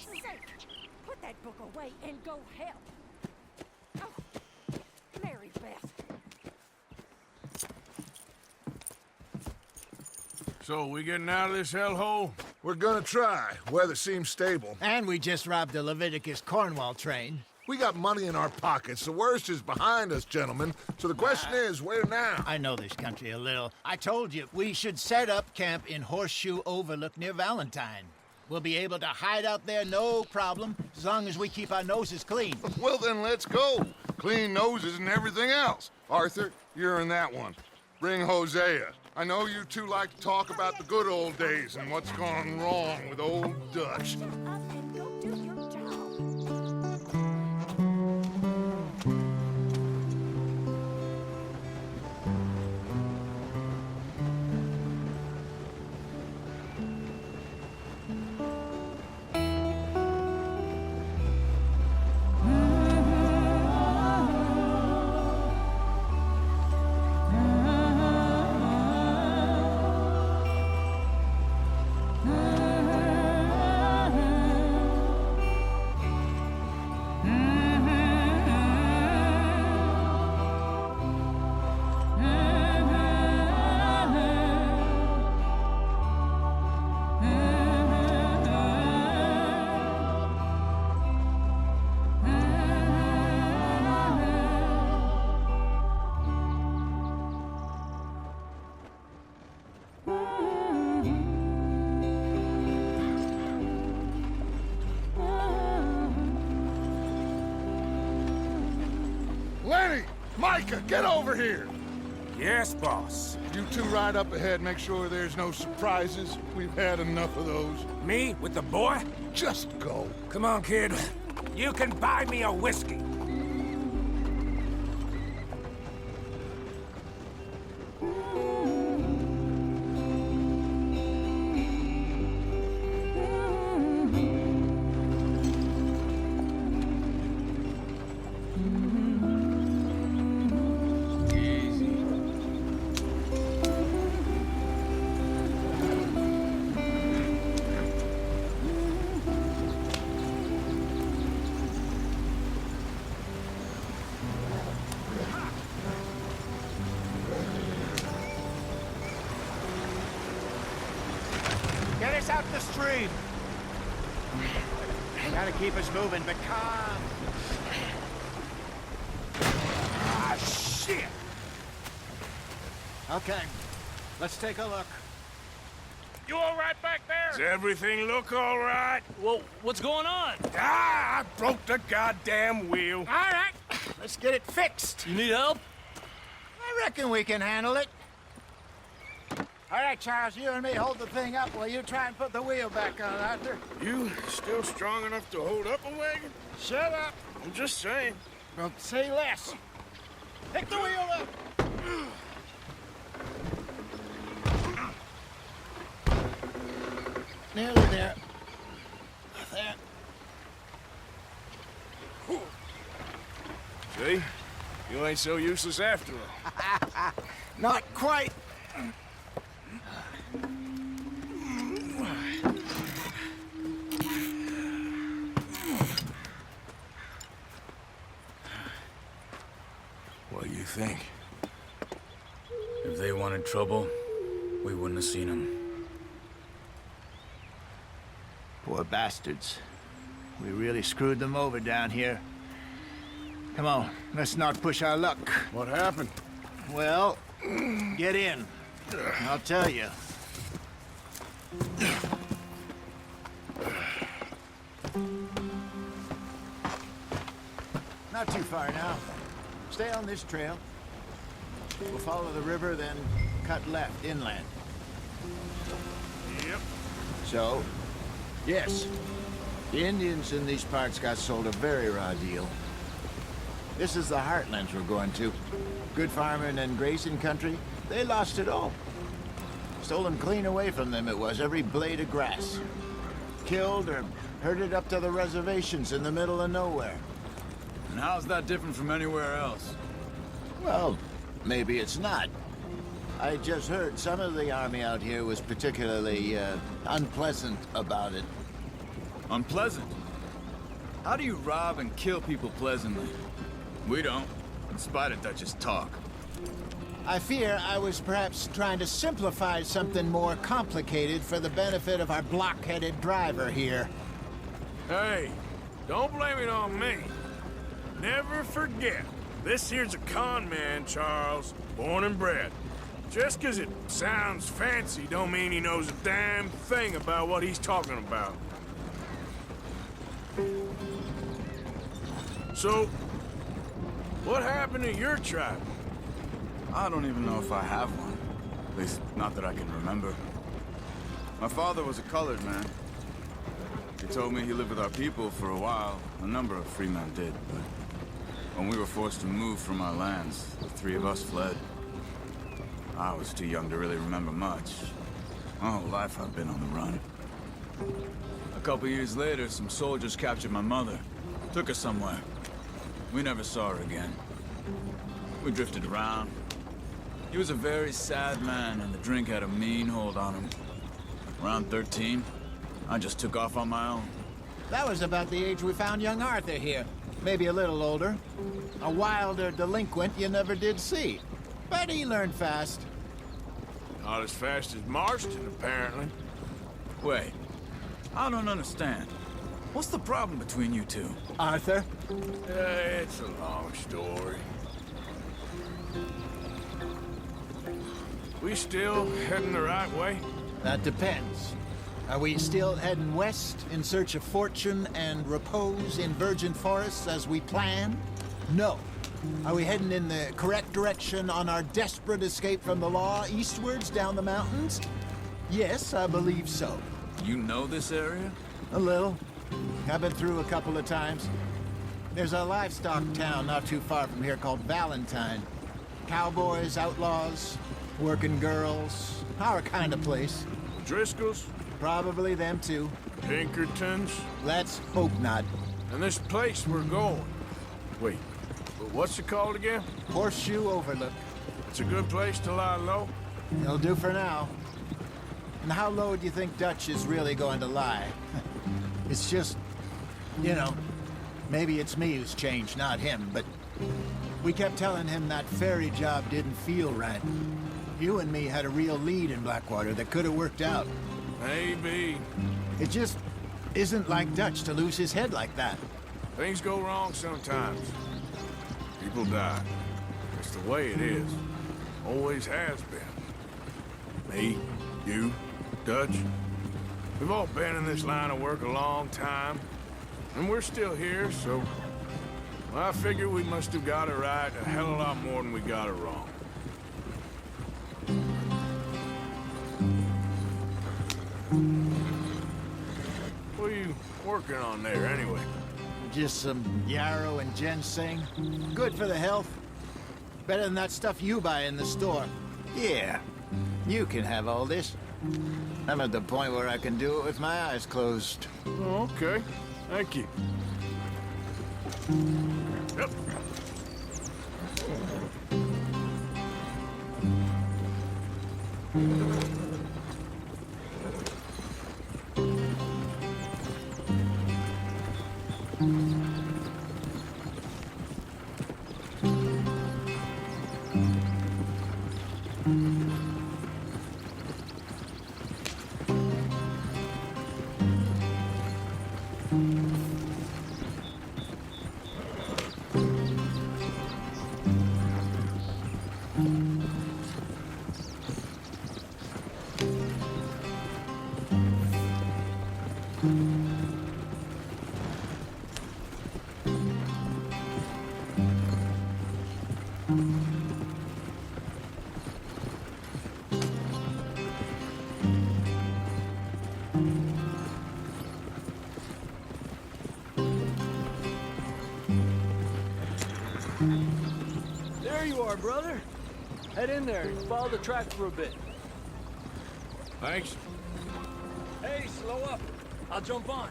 sake! Put that book away and go help. Oh, Mary Beth. So, we getting out of this hellhole? We're gonna try. Weather seems stable. And we just robbed the Leviticus Cornwall train. We got money in our pockets. The worst is behind us, gentlemen. So the question is, where now? I know this country a little. I told you, we should set up camp in Horseshoe Overlook near Valentine. We'll be able to hide out there, no problem, as long as we keep our noses clean. Well, then let's go. Clean noses and everything else. Arthur, you're in that one. Bring Hosea. I know you two like to talk about the good old days and what's gone wrong with old Dutch. Shut up and go do your job. Lenny! Micah, get over here! Yes, boss. You two ride up ahead, make sure there's no surprises. We've had enough of those. Me with the boy? Just go. Come on, kid. You can buy me a whiskey. Get us out the stream. Gotta keep us moving, but calm. Ah, shit! Okay, let's take a look. You all right back there? Does everything look all right? Well, what's going on? Ah, I broke the goddamn wheel. All right, let's get it fixed. You need help? I reckon we can handle it. All right, Charles, you and me hold the thing up while you try and put the wheel back on, Arthur. You still strong enough to hold up a wagon? Shut up. I'm just saying. Well, say less. Pick the wheel up. Nearly there. There. See? You ain't so useless after all. Not quite. What do you think? If they wanted trouble, we wouldn't have seen them. Poor bastards. We really screwed them over down here. Come on, let's not push our luck. What happened? Well, get in. I'll tell you. Not too far now. Stay on this trail. We'll follow the river, then cut left inland. Yep. So, yes, the Indians in these parts got sold a very raw deal. This is the heartlands we're going to. Good farming and grazing country, they lost it all. Stolen clean away from them it was, every blade of grass. Killed or herded up to the reservations in the middle of nowhere. And how's that different from anywhere else? Well, maybe it's not. I just heard some of the army out here was particularly, unpleasant about it. Unpleasant? How do you rob and kill people pleasantly? We don't, in spite of Dutch's talk. I fear I was perhaps trying to simplify something more complicated for the benefit of our block-headed driver here. Hey, don't blame it on me. Never forget, this here's a con man, Charles, born and bred. Just 'cause it sounds fancy don't mean he knows a damn thing about what he's talking about. So, what happened to your tribe? I don't even know if I have one. At least, not that I can remember. My father was a colored man. He told me he lived with our people for a while. A number of free men did, but when we were forced to move from our lands, the three of us fled. I was too young to really remember much. My whole life I've been on the run. A couple years later, some soldiers captured my mother. Took her somewhere. We never saw her again. We drifted around. He was a very sad man, and the drink had a mean hold on him. Around 13, I just took off on my own. That was about the age we found young Arthur here. Maybe a little older. A wilder delinquent you never did see. But he learned fast. Not as fast as Marston, apparently. Wait, I don't understand. What's the problem between you two? Arthur? It's a long story. We still heading the right way? That depends. Are we still heading west in search of fortune and repose in virgin forests as we planned? No. Are we heading in the correct direction on our desperate escape from the law eastwards down the mountains? Yes, I believe so. You know this area? A little. I've been through a couple of times. There's a livestock town not too far from here called Valentine. Cowboys, outlaws, working girls, our kind of place. Driscoll's? Probably them too. Pinkertons? Let's hope not. And this place we're going. Wait, what's it called again? Horseshoe Overlook. It's a good place to lie low? It'll do for now. And how low do you think Dutch is really going to lie? It's just, you know, maybe it's me who's changed, not him, but we kept telling him that ferry job didn't feel right. You and me had a real lead in Blackwater that could have worked out. Maybe. It just isn't like Dutch to lose his head like that. Things go wrong sometimes. People die. It's the way it is. Always has been. Me, you, Dutch. We've all been in this line of work a long time. And we're still here, so... well, I figure we must have got it right a hell of a lot more than we got it wrong. What are you working on there, anyway? Just some yarrow and ginseng. Good for the health. Better than that stuff you buy in the store. Yeah, you can have all this. I'm at the point where I can do it with my eyes closed. Oh, okay. Thank you. Yep. There you are, brother. Head in there and follow the track for a bit. Thanks. Hey, slow up. I'll jump on.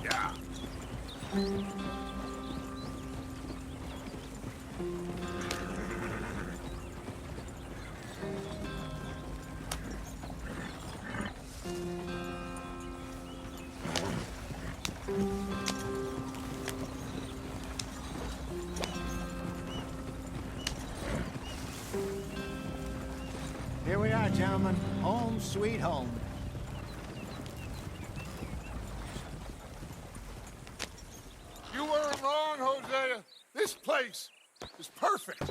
Yeah. are, gentlemen. Home sweet home. You weren't wrong, Hosea. This place is perfect.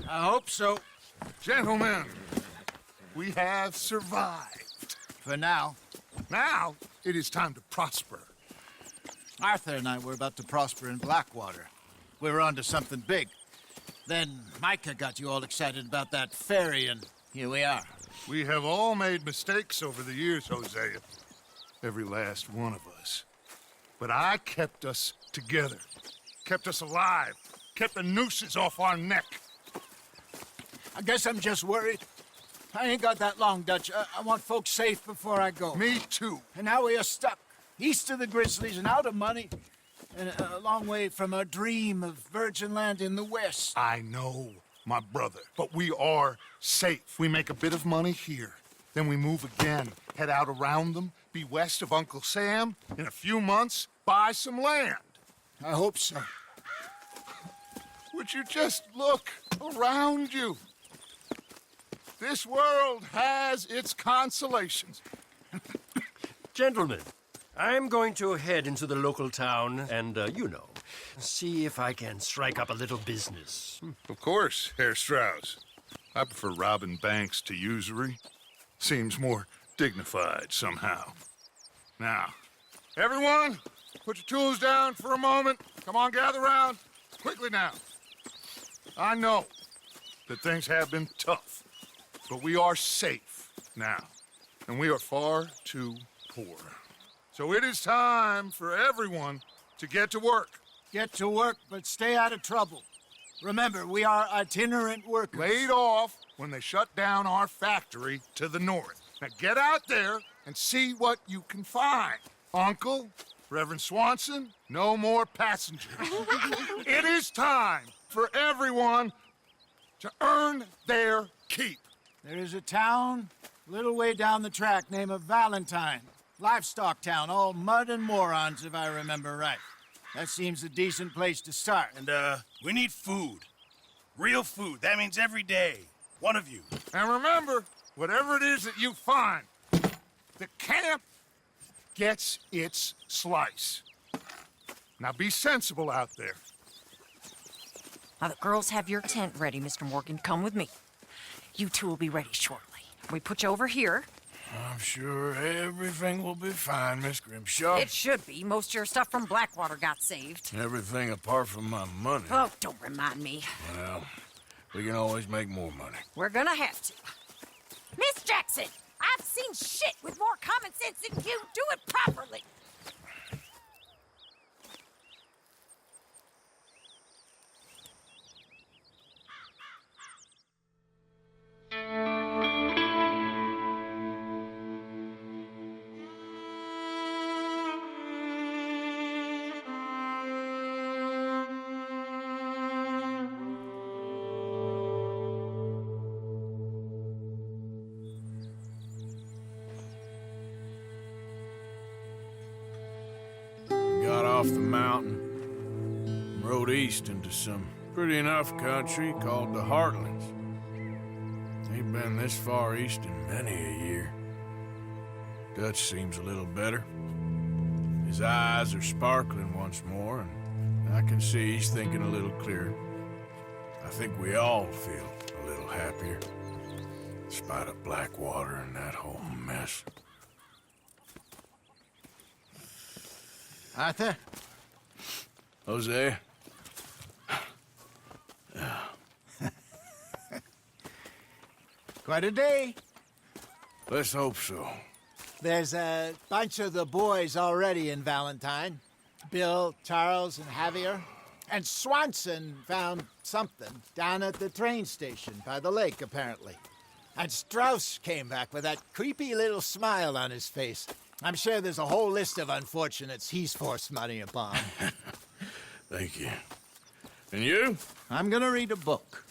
I hope so. Gentlemen, we have survived. For now. Now, it is time to prosper. Arthur and I were about to prosper in Blackwater. We were onto something big. Then Micah got you all excited about that ferry, and here we are. We have all made mistakes over the years, Hosea. Every last one of us. But I kept us together. Kept us alive. Kept the nooses off our neck. I guess I'm just worried. I ain't got that long, Dutch. I want folks safe before I go. Me too. And now we are stuck, east of the Grizzlies and out of money, and a long way from our dream of virgin land in the west. I know, my brother, but we are safe. We make a bit of money here, then we move again, head out around them, be west of Uncle Sam, in a few months, buy some land. I hope so. Would you just look around you? This world has its consolations. Gentlemen, I'm going to head into the local town and, see if I can strike up a little business. Of course, Herr Strauss. I prefer robbing banks to usury. Seems more dignified somehow. Now, everyone, put your tools down for a moment. Come on, gather round. Quickly now. I know that things have been tough, but we are safe now, and we are far too poor. So it is time for everyone to get to work. Get to work, but stay out of trouble. Remember, we are itinerant workers. Laid off when they shut down our factory to the north. Now get out there and see what you can find. Uncle, Reverend Swanson, no more passengers. It is time for everyone to earn their keep. There is a town a little way down the track named Valentine. Livestock town, all mud and morons, if I remember right. That seems a decent place to start. And, we need food. Real food. That means every day. One of you. And remember, whatever it is that you find, the camp gets its slice. Now be sensible out there. Now, the girls have your tent ready, Mr. Morgan. Come with me. You two will be ready shortly. We put you over here. I'm sure everything will be fine, Miss Grimshaw. It should be. Most of your stuff from Blackwater got saved. Everything apart from my money. Oh, don't remind me. Well, we can always make more money. We're gonna have to. Miss Jackson, I've seen shit with more common sense than you. Do it properly. Got off the mountain, rode east into some pretty enough country called the Heartlands. Ain't been this far east in many a year. Dutch seems a little better. His eyes are sparkling once more, and I can see he's thinking a little clearer. I think we all feel a little happier, in spite of Blackwater and that whole mess. Arthur? Jose? Quite a day. Let's hope so. There's a bunch of the boys already in Valentine. Bill, Charles, and Javier. And Swanson found something down at the train station by the lake, apparently. And Strauss came back with that creepy little smile on his face. I'm sure there's a whole list of unfortunates he's forced money upon. Thank you. And you? I'm gonna read a book.